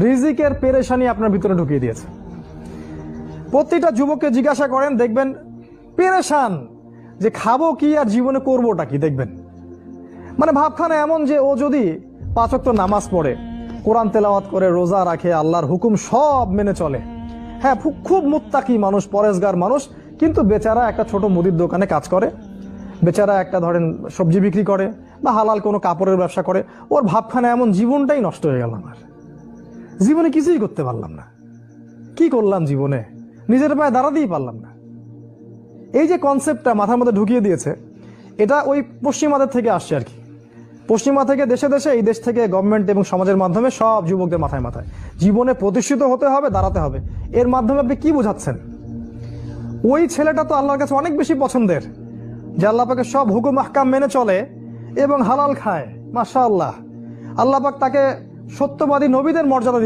রিজিকের পেরেশানি আপনার ভিতরে ঢুকিয়ে দিয়েছে। প্রতিটা যুবককে জিজ্ঞাসা করেন, দেখবেন পেরেশান যে খাবো কি আর জীবনে করবোটা কি। দেখবেন মানে ভাবখানা এমন যে ও যদি 5 ওয়াক্ত নামাজ পড়ে, কোরআন তেলাওয়াত করে, রোজা রাখে, আল্লাহর হুকুম সব মেনে চলে, হ্যাঁ খুব মুত্তাকি মানুষ, পরেজগার মানুষ, কিন্তু বেচারা একটা ছোট মুদির দোকানে কাজ করে, বেচারা একটা ধরেন সবজি বিক্রি করে বা হালাল কোনো কাপড়ের ব্যবসা করে, ওর ভাবখানা এমন জীবনটাই নষ্ট হয়ে গেল। আমার জীবনে কিছুই করতে পারলাম না, কি করলাম জীবনে, নিজের পায়ে দাঁড়াতেই পারলাম না। এই যে কনসেপ্টটা মাথার মধ্যে ঢুকিয়ে দিয়েছে, এটা ওই পশ্চিমাদের থেকে আসছে আর কি। পশ্চিমা থেকে দেশে দেশে, এই দেশ থেকে গভর্নমেন্ট এবং সমাজের মাধ্যমে সব যুবকদের মাথায় মাথায় জীবনে প্রতিষ্ঠিত হতে হবে, দাঁড়াতে হবে। এর মাধ্যমে আপনি কি বোঝাচ্ছেন? ওই ছেলেটা তো আল্লাহর কাছে অনেক বেশি পছন্দের, যে আল্লাহ পাকের সব হুকুম আহকাম মেনে চলে এবং হালাল খায়। মাশাআল্লাহ, আল্লাহ পাক তাকে সত্যবাদী নবীদের মর্যাদা